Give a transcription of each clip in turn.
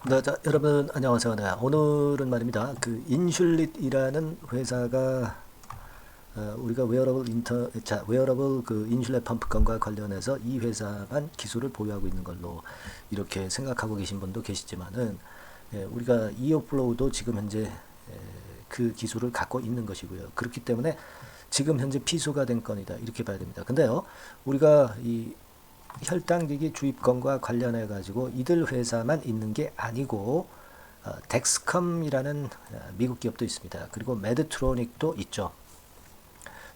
네, 자, 여러분 안녕하세요. 네, 오늘은 말입니다. 그 인슐릿이라는 회사가 우리가 웨어러블 그 인슐렛 펌프건과 관련해서 이 회사만 기술을 보유하고 있는 걸로 이렇게 생각하고 계신 분도 계시지만은 우리가 이어플로우도 지금 현재 그 기술을 갖고 있는 것이고요. 그렇기 때문에 지금 현재 피소가 된 건이다 이렇게 봐야 됩니다. 근데요, 우리가 이 혈당기기 주입건과 관련해 가지고 이들 회사만 있는 게 아니고 덱스컴이라는 미국 기업도 있습니다. 그리고 메드트로닉도 있죠.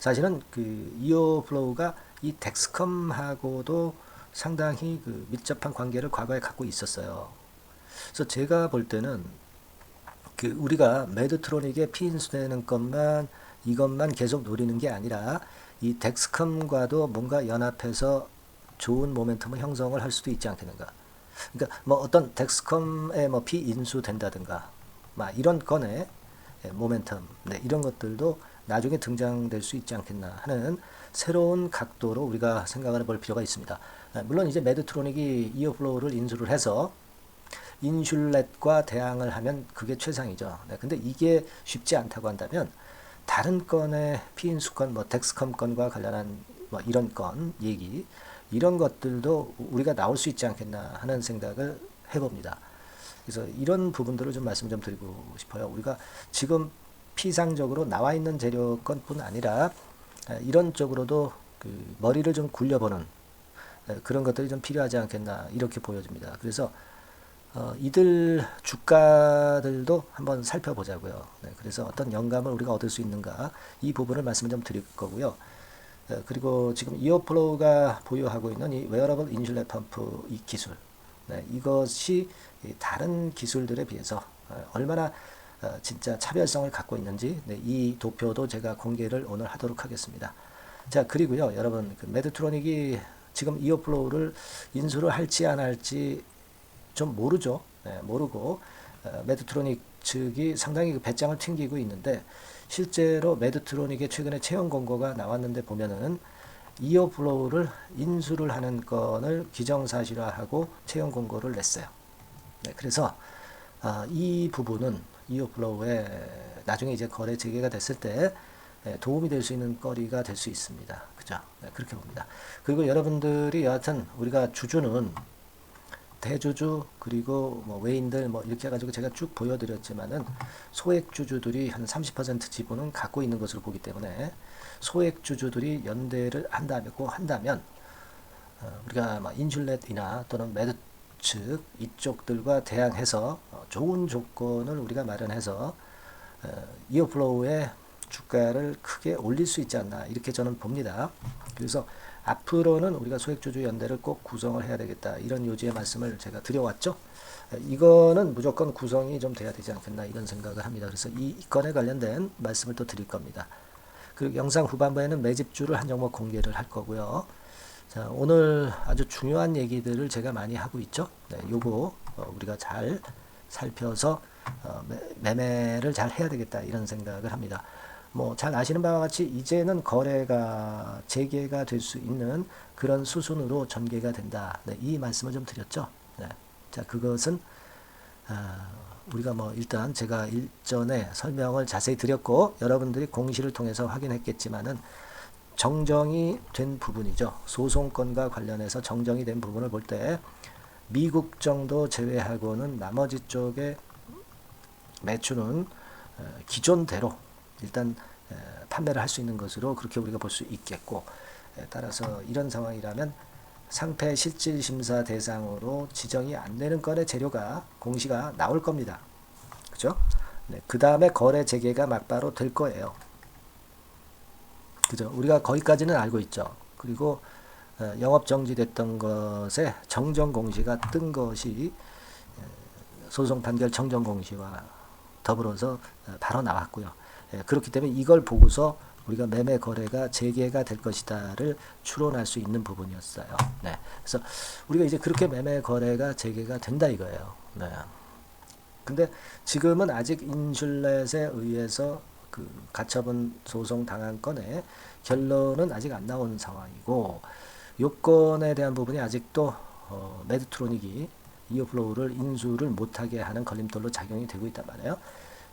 사실은 그 이어플로우가 이 덱스컴하고도 상당히 그 밀접한 관계를 과거에 갖고 있었어요. 그래서 제가 볼 때는 그 우리가 메드트로닉에 피인수되는 것만 이것만 계속 노리는 게 아니라 이 덱스컴과도 뭔가 연합해서 좋은 모멘텀을 형성을 할 수도 있지 않겠는가. 그러니까 뭐 어떤 덱스컴에 뭐 피인수된다든가 막 이런 건의 모멘텀, 네, 이런 것들도 나중에 등장될 수 있지 않겠나 하는 새로운 각도로 우리가 생각을 해볼 필요가 있습니다. 물론 이제 메드트로닉이 이어플로우를 인수를 해서 인슐렛과 대항을 하면 그게 최상이죠. 네, 근데 이게 쉽지 않다고 한다면 다른 건의 피인수건, 뭐 덱스컴 건과 관련한 뭐 이런 건 얘기 이런 것들도 우리가 나올 수 있지 않겠나 하는 생각을 해봅니다. 그래서 이런 부분들을 좀 말씀 좀 드리고 싶어요. 우리가 지금 피상적으로 나와 있는 재료건뿐 아니라 이런 쪽으로도 그 머리를 좀 굴려보는 그런 것들이 좀 필요하지 않겠나 이렇게 보여집니다. 그래서 이들 주가들도 한번 살펴보자고요. 네, 그래서 어떤 영감을 우리가 얻을 수 있는가 이 부분을 말씀을 좀 드릴 거고요. 그리고 지금 이어플로우가 보유하고 있는 이 웨어러블 인슐렛 펌프 이 기술, 네, 이것이 다른 기술들에 비해서 얼마나 진짜 차별성을 갖고 있는지, 네, 이 도표도 제가 공개를 오늘 하도록 하겠습니다. 자, 그리고요, 여러분, 그 메드트로닉이 지금 이어플로우를 인수를 할지 안 할지 좀 모르죠. 네, 모르고 메드트로닉 측이 상당히 그 배짱을 튕기고 있는데 실제로 메드트로닉의 최근에 채용 공고가 나왔는데 보면은 이어플로우를 인수를 하는 건을 기정사실화하고 채용 공고를 냈어요. 네, 그래서 이 부분은 이어플로우에 나중에 이제 거래 재개가 됐을 때 도움이 될 수 있는 거리가 될 수 있습니다. 그죠? 네, 그렇게 봅니다. 그리고 여러분들이 여하튼 우리가 주주는 대주주 그리고 뭐 외인들 뭐 이렇게 해가지고 제가 쭉 보여드렸지만은 소액 주주들이 한 30% 지분은 갖고 있는 것으로 보기 때문에 소액 주주들이 연대를 한다면 우리가 뭐 인슐렛이나 또는 매드 측 이쪽들과 대항해서 좋은 조건을 우리가 마련해서 이어플로우의 주가를 크게 올릴 수 있지 않나 이렇게 저는 봅니다. 그래서 앞으로는 우리가 소액주주 연대를 꼭 구성을 해야 되겠다 이런 요지의 말씀을 제가 드려왔죠. 이거는 무조건 구성이 좀 돼야 되지 않겠나 이런 생각을 합니다. 그래서 이 건에 관련된 말씀을 또 드릴 겁니다. 그리고 영상 후반부에는 매집주를 한 종목 공개를 할 거고요. 자, 오늘 아주 중요한 얘기들을 제가 많이 하고 있죠. 네, 요거 우리가 잘 살펴서 매매를 잘 해야 되겠다 이런 생각을 합니다. 뭐 잘 아시는 바와 같이 이제는 거래가 재개가 될 수 있는 그런 수순으로 전개가 된다. 네, 이 말씀을 좀 드렸죠. 네. 자, 그것은 우리가 뭐 일단 제가 일전에 설명을 자세히 드렸고 여러분들이 공시를 통해서 확인했겠지만은 정정이 된 부분이죠. 소송권과 관련해서 정정이 된 부분을 볼 때 미국 정도 제외하고는 나머지 쪽에 매출은 기존대로 일단 판매를 할 수 있는 것으로 그렇게 우리가 볼 수 있겠고 따라서 이런 상황이라면 상패 실질 심사 대상으로 지정이 안 되는 건의 재료가 공시가 나올 겁니다. 그죠? 네, 그 다음에 거래 재개가 막바로 될 거예요. 그죠? 우리가 거기까지는 알고 있죠. 그리고 영업 정지됐던 것에 정정 공시가 뜬 것이 소송 판결 정정 공시와 더불어서 바로 나왔고요. 그렇기 때문에 이걸 보고서 우리가 매매 거래가 재개가 될 것이다를 추론할 수 있는 부분이었어요. 네. 그래서 우리가 이제 그렇게 매매 거래가 재개가 된다 이거예요. 네. 근데 지금은 아직 인슐렛에 의해서 그 가처분 소송 당한 건에 결론은 아직 안 나온 상황이고 요건에 대한 부분이 아직도 메드트로닉이 이어플로우를 인수를 못하게 하는 걸림돌로 작용이 되고 있단 말이에요.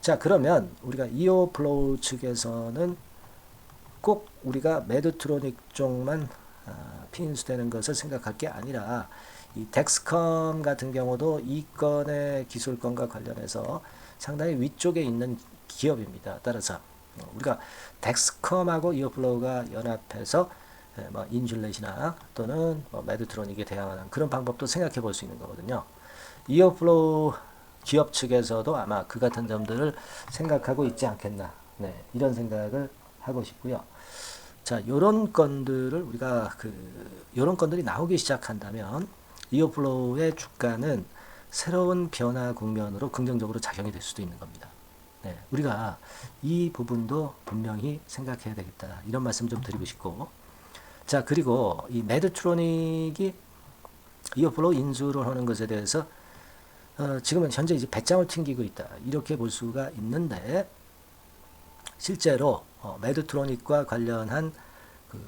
자, 그러면 우리가 이어플로우 측에서는 꼭 우리가 매드트로닉 쪽만 피인수되는 것을 생각할 게 아니라 이 덱스컴 같은 경우도 이 건의 기술권과 관련해서 상당히 위쪽에 있는 기업입니다. 따라서 우리가 덱스컴하고 이어플로우가 연합해서 뭐 인슐렛이나 또는 뭐 매드트로닉에 대항하는 그런 방법도 생각해 볼 수 있는 거거든요. 이어플로우 기업 측에서도 아마 그 같은 점들을 생각하고 있지 않겠나. 네, 이런 생각을 하고 싶고요. 자, 요런 건들을 우리가 요런 건들이 나오기 시작한다면 이어플로우의 주가는 새로운 변화 국면으로 긍정적으로 작용이 될 수도 있는 겁니다. 네, 우리가 이 부분도 분명히 생각해야 되겠다. 이런 말씀 좀 드리고 싶고. 자, 그리고 이 매드트로닉이 이어플로우 인수를 하는 것에 대해서 지금은 현재 이제 배짱을 튕기고 있다. 이렇게 볼 수가 있는데 실제로 매드트로닉과 관련한 그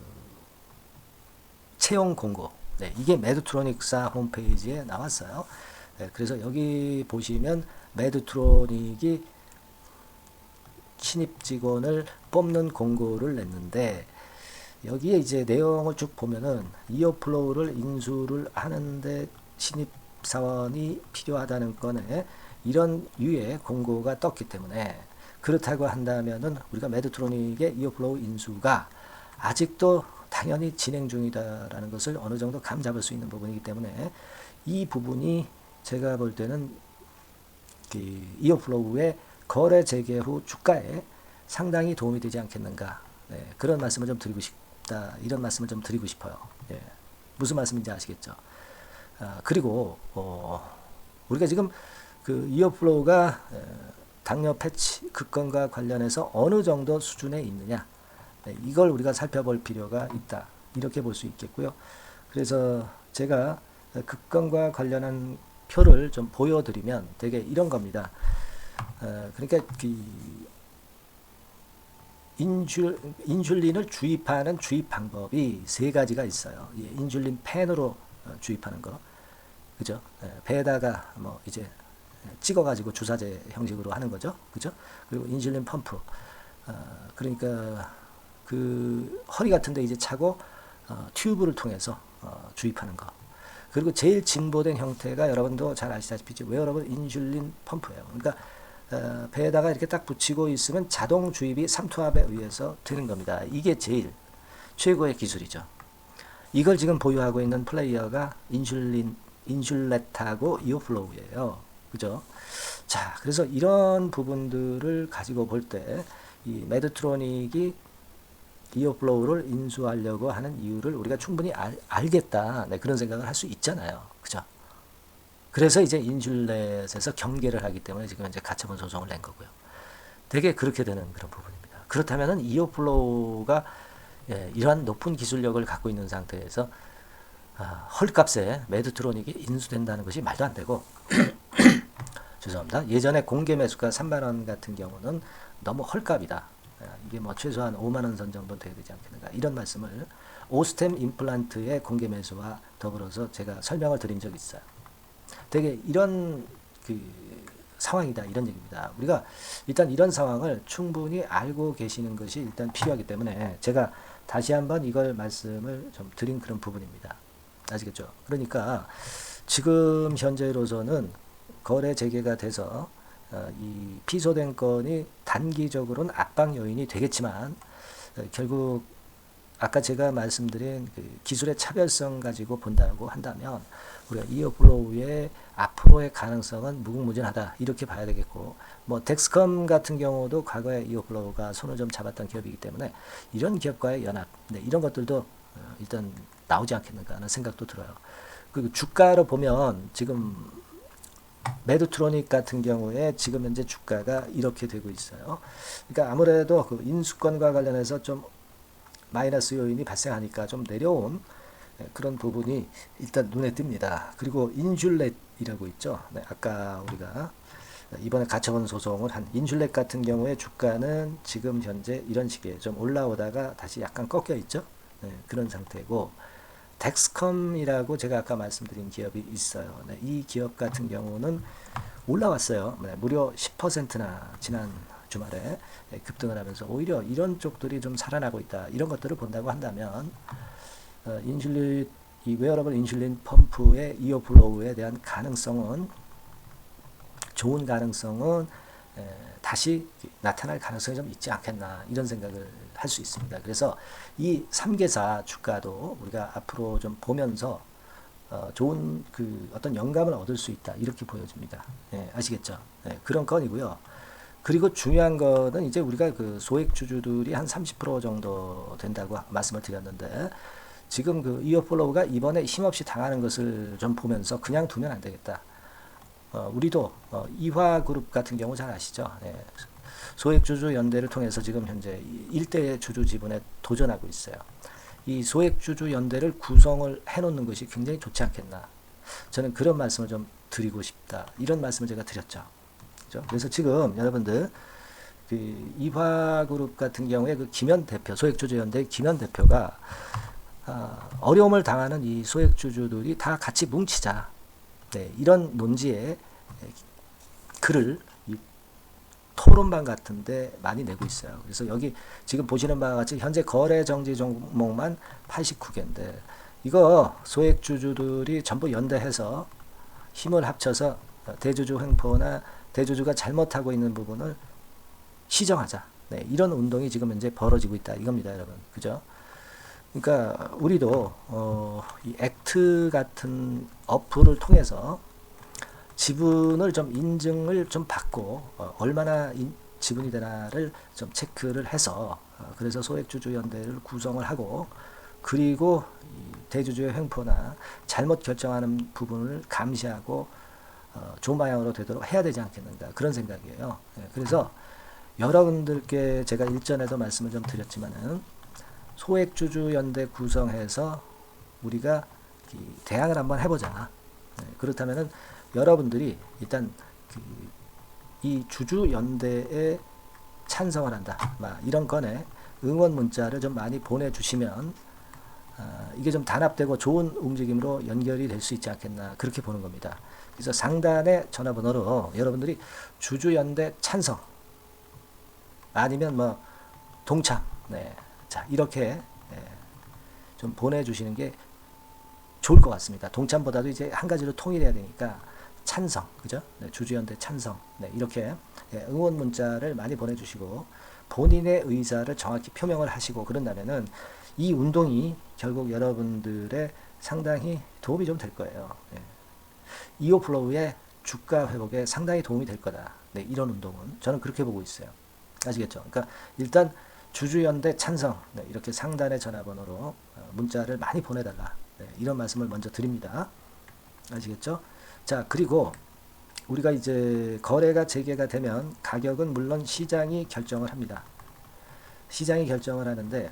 채용 공고, 네, 이게 매드트로닉사 홈페이지에 나왔어요. 네, 그래서 여기 보시면 매드트로닉이 신입 직원을 뽑는 공고를 냈는데 여기에 이제 내용을 쭉 보면은 이어플로우를 인수를 하는데 신입 사원이 필요하다는 건에 이런 유의 공고가 떴기 때문에 그렇다고 한다면은 우리가 매드트로닉의 이어플로우 인수가 아직도 당연히 진행 중이다라는 것을 어느 정도 감 잡을 수 있는 부분이기 때문에 이 부분이 제가 볼 때는 그 이어플로우의 거래 재개 후 주가에 상당히 도움이 되지 않겠는가. 네, 그런 말씀을 좀 드리고 싶다. 이런 말씀을 좀 드리고 싶어요. 예, 무슨 말씀인지 아시겠죠? 그리고 우리가 지금 그 이어플로우가 당뇨 패치 급건과 관련해서 어느 정도 수준에 있느냐, 네, 이걸 우리가 살펴볼 필요가 있다. 이렇게 볼 수 있겠고요. 그래서 제가 급건과 관련한 표를 좀 보여드리면 되게 이런 겁니다. 그러니까 그 인슐린을 주입하는 주입 방법이 세 가지가 있어요. 예, 인슐린 펜으로 주입하는 거, 그죠? 배에다가 뭐 이제 찍어가지고 주사제 형식으로 하는 거죠, 그죠? 그리고 인슐린 펌프, 그러니까 그 허리 같은데 이제 차고 튜브를 통해서 주입하는 거. 그리고 제일 진보된 형태가 여러분도 잘 아시다시피 웨어러블 인슐린 펌프예요. 그러니까 배에다가 이렇게 딱 붙이고 있으면 자동 주입이 삼투압에 의해서 되는 겁니다. 이게 제일 최고의 기술이죠. 이걸 지금 보유하고 있는 플레이어가 인슐렛하고 이어플로우예요. 그죠? 자, 그래서 이런 부분들을 가지고 볼 때 이 매드트로닉이 이어플로우를 인수하려고 하는 이유를 우리가 충분히 알겠다. 네, 그런 생각을 할 수 있잖아요. 그죠? 그래서 이제 인슐렛에서 경계를 하기 때문에 지금 이제 가처분 소송을 낸 거고요. 되게 그렇게 되는 그런 부분입니다. 그렇다면은 이어플로우가 이러한 높은 기술력을 갖고 있는 상태에서 헐값에 매드트로닉이 인수된다는 것이 말도 안 되고 죄송합니다. 예전에 공개 매수가 3만 원 같은 경우는 너무 헐값이다. 이게 뭐 최소한 5만 원 선 정도 돼야 되지 않겠는가. 이런 말씀을 오스템 임플란트의 공개 매수와 더불어서 제가 설명을 드린 적이 있어요. 되게 이런 그 상황이다, 이런 얘기입니다. 우리가 일단 이런 상황을 충분히 알고 계시는 것이 일단 필요하기 때문에 제가 다시 한번 이걸 말씀을 좀 드린 그런 부분입니다. 아시겠죠? 그러니까 지금 현재로서는 거래 재개가 돼서 이 피소된 건이 단기적으로는 압박 요인이 되겠지만 결국 아까 제가 말씀드린 그 기술의 차별성 가지고 본다고 한다면 우리가 이어플로우의 앞으로의 가능성은 무궁무진하다, 이렇게 봐야 되겠고, 뭐 덱스컴 같은 경우도 과거에 이어플로우가 손을 좀 잡았던 기업이기 때문에 이런 기업과의 연합, 네, 이런 것들도 일단 나오지 않겠는가 하는 생각도 들어요. 그리고 주가로 보면 지금 매드트로닉 같은 경우에 지금 현재 주가가 이렇게 되고 있어요. 그러니까 아무래도 그 인수권과 관련해서 좀 마이너스 요인이 발생하니까 좀 내려온 그런 부분이 일단 눈에 띕니다. 그리고 인슐렛이라고 있죠. 네, 아까 우리가 이번에 가처분 소송을 한 인슐렛 같은 경우에 주가는 지금 현재 이런 식이에요. 좀 올라오다가 다시 약간 꺾여 있죠. 네, 그런 상태고, 덱스컴이라고 제가 아까 말씀드린 기업이 있어요. 네, 이 기업 같은 경우는 올라왔어요. 네, 무려 10%나 지난 주말에 급등을 하면서 오히려 이런 쪽들이 좀 살아나고 있다. 이런 것들을 본다고 한다면 인슐린, 이 웨어러블 인슐린 펌프의 이어플로우에 대한 가능성은, 좋은 가능성은 다시 나타날 가능성이 좀 있지 않겠나, 이런 생각을 할 수 있습니다. 그래서 이 3개사 주가도 우리가 앞으로 좀 보면서 좋은 어떤 영감을 얻을 수 있다, 이렇게 보여집니다. 아시겠죠? 그런 건이고요. 그리고 중요한 거는 이제 우리가 소액 주주들이 한 30% 정도 된다고 말씀을 드렸는데, 지금 이어플로우가 이번에 힘없이 당하는 것을 좀 보면서 그냥 두면 안 되겠다. 우리도 이화그룹 같은 경우 잘 아시죠? 소액주주 연대를 통해서 지금 현재 1대 주주 지분에 도전하고 있어요. 이 소액주주 연대를 구성을 해놓는 것이 굉장히 좋지 않겠나. 저는 그런 말씀을 좀 드리고 싶다. 이런 말씀을 제가 드렸죠. 그렇죠? 그래서 지금 여러분들 이화그룹 같은 경우에 김현 대표, 소액주주 연대 김현 대표가 어려움을 당하는 이 소액주주들이 다 같이 뭉치자. 이런 논지에 글을 토론방 같은데 많이 내고 있어요. 그래서 여기 지금 보시는 바와 같이 현재 거래 정지 종목만 89개인데, 이거 소액주주들이 전부 연대해서 힘을 합쳐서 대주주 횡포나 대주주가 잘못하고 있는 부분을 시정하자. 이런 운동이 지금 현재 벌어지고 있다, 이겁니다, 여러분. 그죠? 그러니까 우리도 이 액트 같은 어플을 통해서 지분을 좀 인증을 좀 받고 얼마나 지분이 되나를 좀 체크를 해서 그래서 소액주주 연대를 구성을 하고, 그리고 대주주의 횡포나 잘못 결정하는 부분을 감시하고 좋은 방향으로 되도록 해야 되지 않겠는가, 그런 생각이에요. 그래서 여러분들께 제가 일전에도 말씀을 좀 드렸지만은, 소액주주 연대 구성해서 우리가 대항을 한번 해보자. 그렇다면은 여러분들이 일단 이 주주 연대에 찬성을 한다, 이런 건에 응원 문자를 좀 많이 보내주시면 이게 좀 단합되고 좋은 움직임으로 연결이 될 수 있지 않겠나, 그렇게 보는 겁니다. 그래서 상단의 전화번호로 여러분들이 주주 연대 찬성 아니면 동참, 자, 이렇게 좀 보내주시는 게 좋을 것 같습니다. 동참보다도 이제 한 가지로 통일해야 되니까 찬성, 그죠? 주주연대 찬성, 이렇게 응원 문자를 많이 보내주시고 본인의 의사를 정확히 표명을 하시고, 그런다면은 이 운동이 결국 여러분들의 상당히 도움이 좀 될 거예요. 이오플로우의 주가 회복에 상당히 도움이 될 거다. 이런 운동은 저는 그렇게 보고 있어요. 아시겠죠? 그러니까 일단 주주연대 찬성, 이렇게 상단의 전화번호로 문자를 많이 보내달라, 이런 말씀을 먼저 드립니다. 아시겠죠? 자, 그리고 우리가 이제 거래가 재개가 되면 가격은 물론 시장이 결정을 합니다. 시장이 결정을 하는데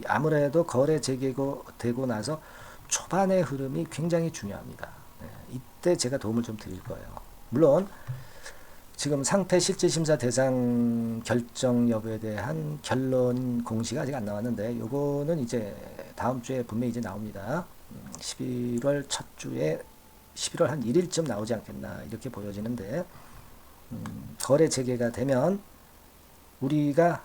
아무래도 거래 재개되고 나서 초반의 흐름이 굉장히 중요합니다. 이때 제가 도움을 좀 드릴 거예요. 물론 지금 상태 실질 심사 대상 결정 여부에 대한 결론 공시가 아직 안 나왔는데, 요거는 이제 다음 주에 분명히 이제 나옵니다. 11월 첫 주에 11월 한 1일쯤 나오지 않겠나, 이렇게 보여지는데, 거래 재개가 되면 우리가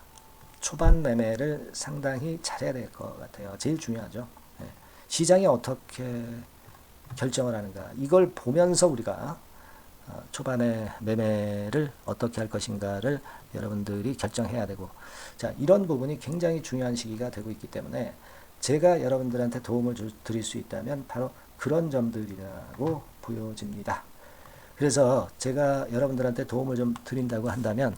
초반 매매를 상당히 잘해야 될 것 같아요. 제일 중요하죠. 시장이 어떻게 결정을 하는가, 이걸 보면서 우리가 초반에 매매를 어떻게 할 것인가를 여러분들이 결정해야 되고, 자, 이런 부분이 굉장히 중요한 시기가 되고 있기 때문에 제가 여러분들한테 도움을 드릴 수 있다면 바로 그런 점들이라고 보여집니다. 그래서 제가 여러분들한테 도움을 좀 드린다고 한다면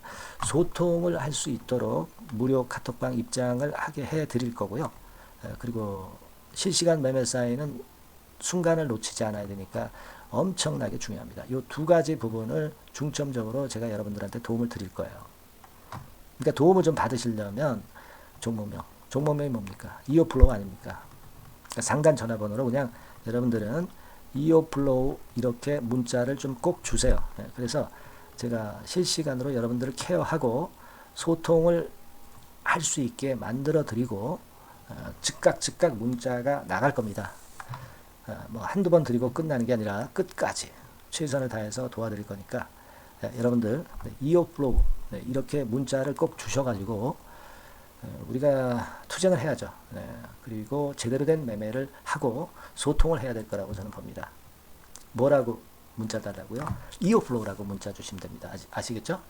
소통을 할 수 있도록 무료 카톡방 입장을 하게 해 드릴 거고요. 그리고 실시간 매매 사인은 순간을 놓치지 않아야 되니까 엄청나게 중요합니다. 이 두 가지 부분을 중점적으로 제가 여러분들한테 도움을 드릴 거예요. 그러니까 도움을 좀 받으시려면 종목명이 뭡니까? 이오플로우 아닙니까? 그러니까 상단 전화번호로 그냥 여러분들은 이오플로우 이렇게 문자를 좀 꼭 주세요. 그래서 제가 실시간으로 여러분들을 케어하고 소통을 할 수 있게 만들어 드리고 즉각 문자가 나갈 겁니다. 뭐 한두 번 드리고 끝나는 게 아니라 끝까지 최선을 다해서 도와드릴 거니까 여러분들 이어플로우 이렇게 문자를 꼭 주셔가지고 우리가 투쟁을 해야죠. 그리고 제대로 된 매매를 하고 소통을 해야 될 거라고 저는 봅니다. 뭐라고 문자 달라고요? 이어플로우라고 문자 주시면 됩니다. 아시겠죠?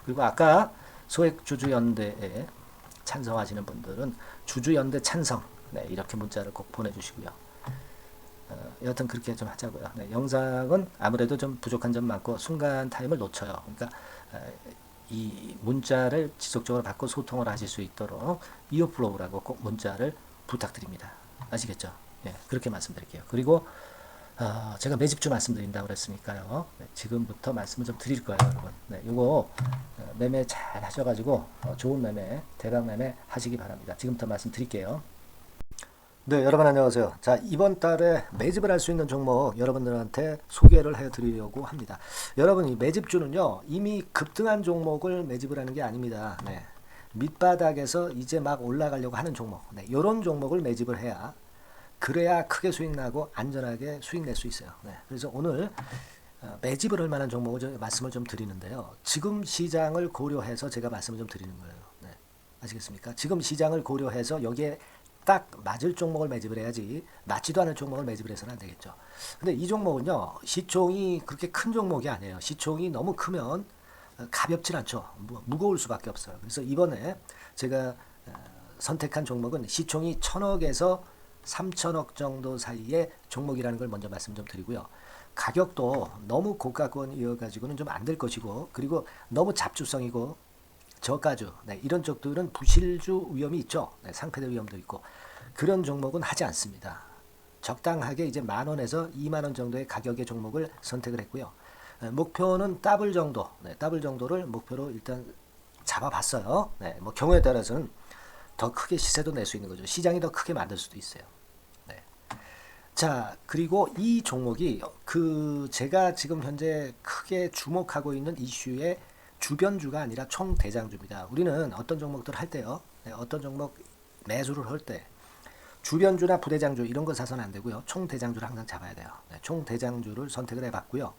그리고 아까 소액주주연대에 찬성하시는 분들은 주주연대 찬성 이렇게 문자를 꼭 보내주시고요. 여하튼 그렇게 좀 하자고요. 영상은 아무래도 좀 부족한 점 많고 순간 타임을 놓쳐요. 그러니까 이 문자를 지속적으로 받고 소통을 하실 수 있도록 이어플로우라고 꼭 문자를 부탁드립니다. 아시겠죠? 그렇게 말씀드릴게요. 그리고 제가 매집주 말씀드린다고 그랬으니까요. 지금부터 말씀을 좀 드릴 거예요, 여러분. 요거 매매 잘 하셔가지고 좋은 매매, 대박 매매 하시기 바랍니다. 지금부터 말씀드릴게요. 네, 여러분 안녕하세요. 자, 이번 달에 매집을 할 수 있는 종목 여러분들한테 소개를 해드리려고 합니다. 여러분, 이 매집주는요, 이미 급등한 종목을 매집을 하는 게 아닙니다. 밑바닥에서 이제 막 올라가려고 하는 종목, 이런 종목을 매집을 해야 그래야 크게 수익 나고 안전하게 수익 낼 수 있어요. 그래서 오늘 매집을 할 만한 종목을 말씀을 좀 드리는데요. 지금 시장을 고려해서 제가 말씀을 좀 드리는 거예요. 아시겠습니까? 지금 시장을 고려해서 여기에 딱 맞을 종목을 매집을 해야지 맞지도 않을 종목을 매집을 해서는 안 되겠죠. 근데 이 종목은요, 시총이 그렇게 큰 종목이 아니에요. 시총이 너무 크면 가볍진 않죠. 무거울 수밖에 없어요. 그래서 이번에 제가 선택한 종목은 시총이 1000억에서 3000억 정도 사이의 종목이라는 걸 먼저 말씀 좀 드리고요. 가격도 너무 고가권이어가지고는 좀 안 될 것이고, 그리고 너무 잡주성이고 저가주 이런 쪽들은 부실주 위험이 있죠. 상패될 위험도 있고 그런 종목은 하지 않습니다. 적당하게 이제 10,000원에서 20,000원 정도의 가격의 종목을 선택을 했고요. 목표는 더블 정도, 더블 정도를 목표로 일단 잡아봤어요. 뭐 경우에 따라서는 더 크게 시세도 낼 수 있는 거죠. 시장이 더 크게 만들 수도 있어요. 자, 그리고 이 종목이 제가 지금 현재 크게 주목하고 있는 이슈의 주변주가 아니라 총대장주입니다. 우리는 어떤 종목들 할 때요, 어떤 종목 매수를 할 때 주변주나 부대장주 이런 거 사서는 안 되고요. 총대장주를 항상 잡아야 돼요. 총대장주를 선택을 해봤고요.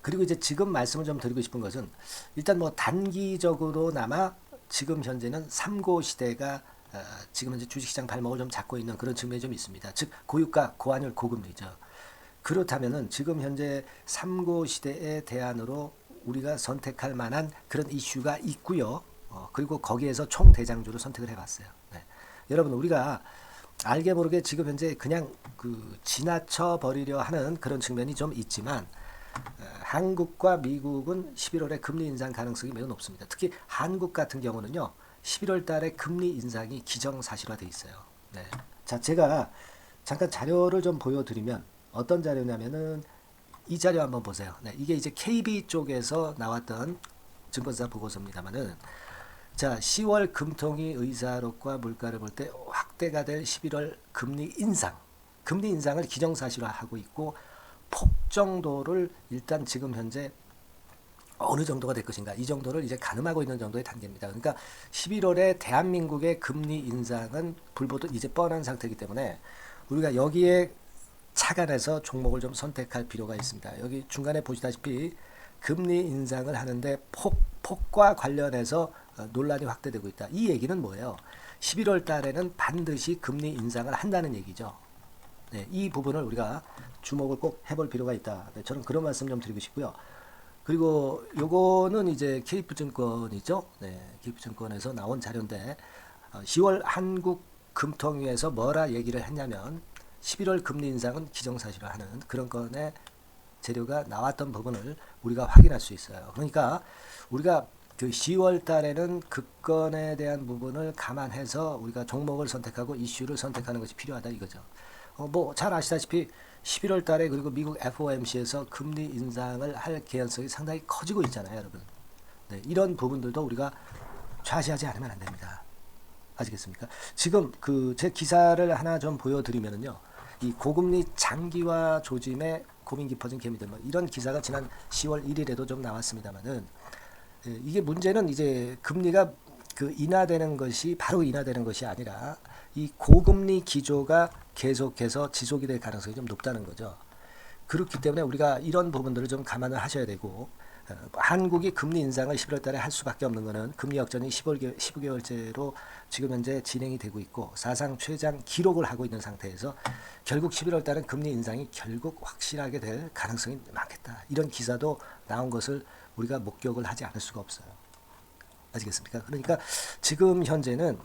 그리고 이제 지금 말씀을 좀 드리고 싶은 것은 일단 뭐 단기적으로나마 지금 현재는 3고 시대가 지금 현재 주식시장 발목을 좀 잡고 있는 그런 측면이 좀 있습니다. 즉 고유가, 고환율, 고금리죠. 그렇다면은 지금 현재 3고 시대의 대안으로 우리가 선택할 만한 그런 이슈가 있고요. 그리고 거기에서 총대장주를 선택을 해봤어요. 여러분, 우리가 알게 모르게 지금 현재 그냥 지나쳐 버리려 하는 그런 측면이 좀 있지만 한국과 미국은 11월에 금리 인상 가능성이 매우 높습니다. 특히 한국 같은 경우는요, 11월 달에 금리 인상이 기정사실화되어 있어요. 자, 제가 잠깐 자료를 좀 보여드리면 어떤 자료냐면은 이 자료 한번 보세요. 이게 이제 KB 쪽에서 나왔던 증권사 보고서입니다만은, 자, 10월 금통위 의사록과 물가를 볼 때 확대가 될 11월 금리 인상을 기정사실화하고 있고, 폭 정도를 일단 지금 현재 어느 정도가 될 것인가, 이 정도를 이제 가늠하고 있는 정도의 단계입니다. 그러니까 11월에 대한민국의 금리 인상은 불보듯 이제 뻔한 상태이기 때문에 우리가 여기에 착안해서 종목을 좀 선택할 필요가 있습니다. 여기 중간에 보시다시피 금리 인상을 하는데 폭과 관련해서 논란이 확대되고 있다. 이 얘기는 뭐예요? 11월 달에는 반드시 금리 인상을 한다는 얘기죠. 이 부분을 우리가 주목을 꼭 해볼 필요가 있다. 저는 그런 말씀 좀 드리고 싶고요. 그리고 요거는 이제 KF증권이죠. KF증권에서 나온 자료인데 10월 한국 금통위에서 뭐라 얘기를 했냐면 11월 금리 인상은 기정사실화하는 그런 건의 재료가 나왔던 부분을 우리가 확인할 수 있어요. 그러니까 우리가 10월 달에는 그 건에 대한 부분을 감안해서 우리가 종목을 선택하고 이슈를 선택하는 것이 필요하다 이거죠. 뭐 잘 아시다시피 11월 달에 그리고 미국 FOMC에서 금리 인상을 할 개연성이 상당히 커지고 있잖아요, 여러분. 이런 부분들도 우리가 좌시하지 않으면 안 됩니다. 아시겠습니까? 지금 제 기사를 하나 좀 보여드리면은요, 이 고금리 장기화 조짐에 고민 깊어진 개미들, 뭐 이런 기사가 지난 10월 1일에도 좀 나왔습니다만은, 이게 문제는 이제 금리가 그 인하되는 것이 바로 인하되는 것이 아니라 이 고금리 기조가 계속해서 지속이 될 가능성이 좀 높다는 거죠. 그렇기 때문에 우리가 이런 부분들을 좀 감안을 하셔야 되고, 한국이 금리 인상을 11월 달에 할 수밖에 없는 것은 금리 역전이 15개월째로 지금 현재 진행이 되고 있고 사상 최장 기록을 하고 있는 상태에서 결국 11월 달은 금리 인상이 결국 확실하게 될 가능성이 많겠다. 이런 기사도 나온 것을 우리가 목격을 하지 않을 수가 없어요. 아시겠습니까? 그러니까 지금 현재는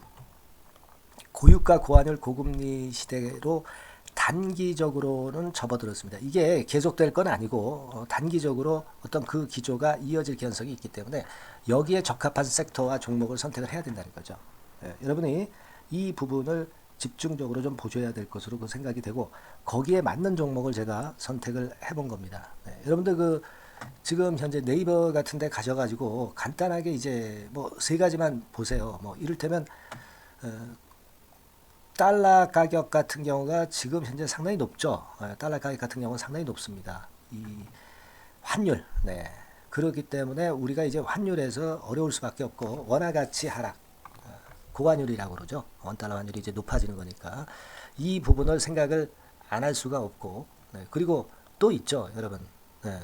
고유가 고환율 고금리 시대로 단기적으로는 접어들었습니다. 이게 계속될 건 아니고 단기적으로 어떤 그 기조가 이어질 가능성이 있기 때문에 여기에 적합한 섹터와 종목을 선택을 해야 된다는 거죠. 여러분이 이 부분을 집중적으로 좀 보셔야 될 것으로 그 생각이 되고 거기에 맞는 종목을 제가 선택을 해본 겁니다. 여러분들 그 지금 현재 네이버 같은 데 가셔가지고 간단하게 이제 뭐 세 가지만 보세요. 뭐 이를테면 달러 가격 같은 경우가 지금 현재 상당히 높죠. 달러 가격 같은 경우는 상당히 높습니다. 이 환율, 네. 그렇기 때문에 우리가 이제 환율에서 어려울 수밖에 없고 원화 가치 하락, 고환율이라고 그러죠. 원달러 환율이 이제 높아지는 거니까 이 부분을 생각을 안 할 수가 없고, 네. 그리고 또 있죠, 여러분. 네.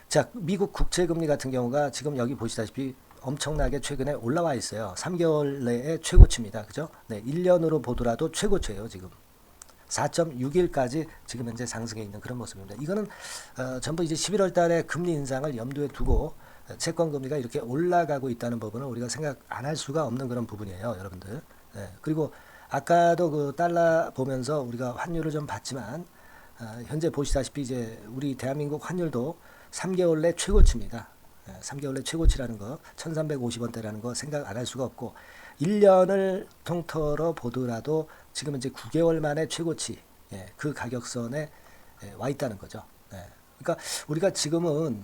자, 미국 국채금리 같은 경우가 지금 여기 보시다시피 엄청나게 최근에 올라와 있어요. 3개월 내에 최고치입니다. 그죠? 네, 1년으로 보더라도 최고치예요, 지금. 4.61까지 지금 현재 상승해 있는 그런 모습입니다. 이거는 전부 이제 11월 달에 금리 인상을 염두에 두고 채권 금리가 이렇게 올라가고 있다는 부분은 우리가 생각 안 할 수가 없는 그런 부분이에요, 여러분들. 네, 그리고 아까도 그 달러 보면서 우리가 환율을 좀 봤지만 현재 보시다시피 이제 우리 대한민국 환율도 3개월 내 최고치입니다. 3개월 내 최고치라는 거 1350원대라는 거 생각 안 할 수가 없고 1년을 통틀어 보더라도 지금 이제 9개월 만에 최고치 그 가격선에 와 있다는 거죠. 그러니까 우리가 지금은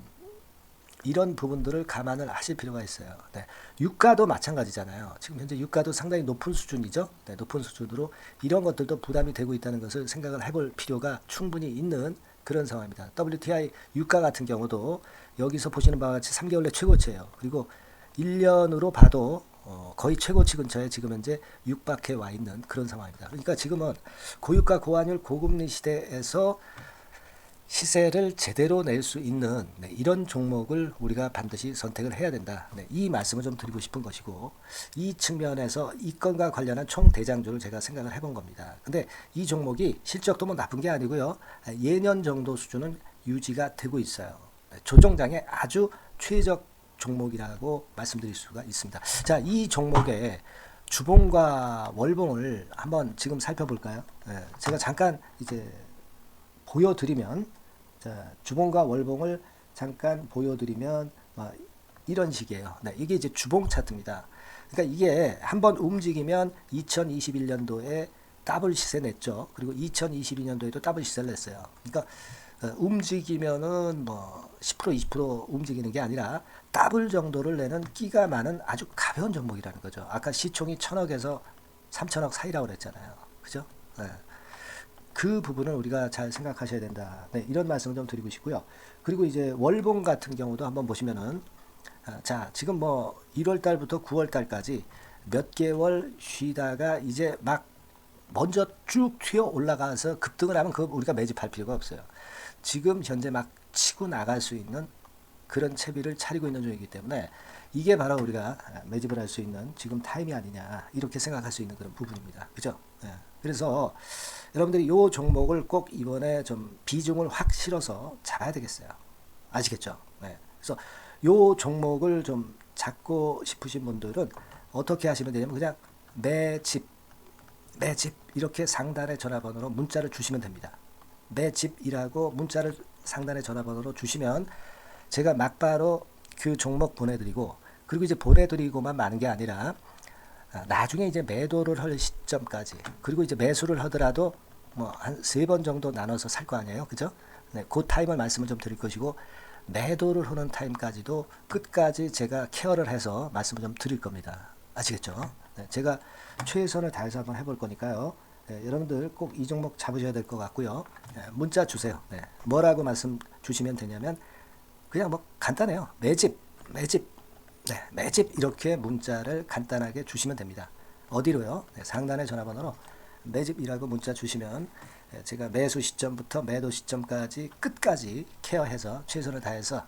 이런 부분들을 감안을 하실 필요가 있어요. 유가도 마찬가지잖아요. 지금 현재 유가도 상당히 높은 수준이죠. 높은 수준으로 이런 것들도 부담이 되고 있다는 것을 생각을 해볼 필요가 충분히 있는 그런 상황입니다. WTI 유가 같은 경우도 여기서 보시는 바와 같이 3개월 내 최고치예요. 그리고 1년으로 봐도 거의 최고치 근처에 지금 현재 육박해 와 있는 그런 상황입니다. 그러니까 지금은 고유가 고환율 고금리 시대에서 시세를 제대로 낼 수 있는 이런 종목을 우리가 반드시 선택을 해야 된다. 이 말씀을 좀 드리고 싶은 것이고 이 측면에서 이 건과 관련한 총 대장주를 제가 생각을 해본 겁니다. 근데 이 종목이 실적도 뭐 나쁜 게 아니고요. 예년 정도 수준은 유지가 되고 있어요. 조정장의 아주 최적 종목이라고 말씀드릴 수가 있습니다. 자, 이 종목의 주봉과 월봉을 한번 지금 살펴볼까요? 제가 잠깐 이제 보여드리면 자, 주봉과 월봉을 잠깐 보여드리면 이런 식이에요. 이게 이제 주봉 차트입니다. 그러니까 이게 한번 움직이면 2021년도에 더블 시세 냈죠. 그리고 2022년도에도 더블 시세를 냈어요. 그러니까 움직이면은 뭐 10% 20% 움직이는 게 아니라 더블 정도를 내는 끼가 많은 아주 가벼운 종목이라는 거죠. 아까 시총이 1000억에서 3000억 사이라고 그랬잖아요. 그죠? 그 부분을 우리가 잘 생각하셔야 된다. 이런 말씀을 좀 드리고 싶고요. 그리고 이제 월봉 같은 경우도 한번 보시면은 자, 지금 뭐 1월 달부터 9월 달까지 몇 개월 쉬다가 이제 막 먼저 쭉 튀어 올라가서 급등을 하면 그거 우리가 매집할 필요가 없어요. 지금 현재 막 치고 나갈 수 있는 그런 채비를 차리고 있는 중이기 때문에 이게 바로 우리가 매집을 할 수 있는 지금 타임이 아니냐 이렇게 생각할 수 있는 그런 부분입니다. 그죠? 그래서 여러분들이 이 종목을 꼭 이번에 좀 비중을 확 실어서 잡아야 되겠어요. 아시겠죠? 그래서 이 종목을 좀 잡고 싶으신 분들은 어떻게 하시면 되냐면 그냥 매집 이렇게 상단의 전화번호로 문자를 주시면 됩니다. 매집이라고 문자를 상단의 전화번호로 주시면 제가 막바로 그 종목 보내드리고 그리고 이제 보내드리고만 마는 게 아니라 나중에 이제 매도를 할 시점까지 그리고 이제 매수를 하더라도 뭐 한 3번 정도 나눠서 살 거 아니에요. 그죠? 그 타임을 말씀을 좀 드릴 것이고 매도를 하는 타임까지도 끝까지 제가 케어를 해서 말씀을 좀 드릴 겁니다. 아시겠죠? 제가 최선을 다해서 한번 해볼 거니까요. 여러분들 꼭 이 종목 잡으셔야 될 것 같고요. 문자 주세요. 뭐라고 말씀 주시면 되냐면 그냥 뭐 간단해요. 매집 네, 매집 이렇게 문자를 간단하게 주시면 됩니다. 어디로요? 네, 상단의 전화번호로 매집이라고 문자 주시면 제가 매수 시점부터 매도 시점까지 끝까지 케어해서 최선을 다해서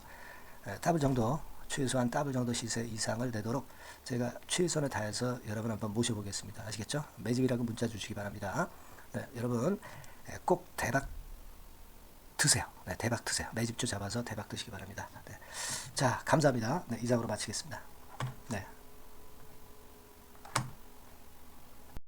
더블 정도, 최소한 더블 정도 시세 이상을 내도록 제가 최선을 다해서 여러분 한번 모셔보겠습니다. 아시겠죠? 매집이라고 문자 주시기 바랍니다. 네, 여러분 꼭 대박 드세요. 네, 대박 드세요. 매집주 잡아서 대박 드시기 바랍니다. 네. 자, 감사합니다. 네, 이상으로 마치겠습니다.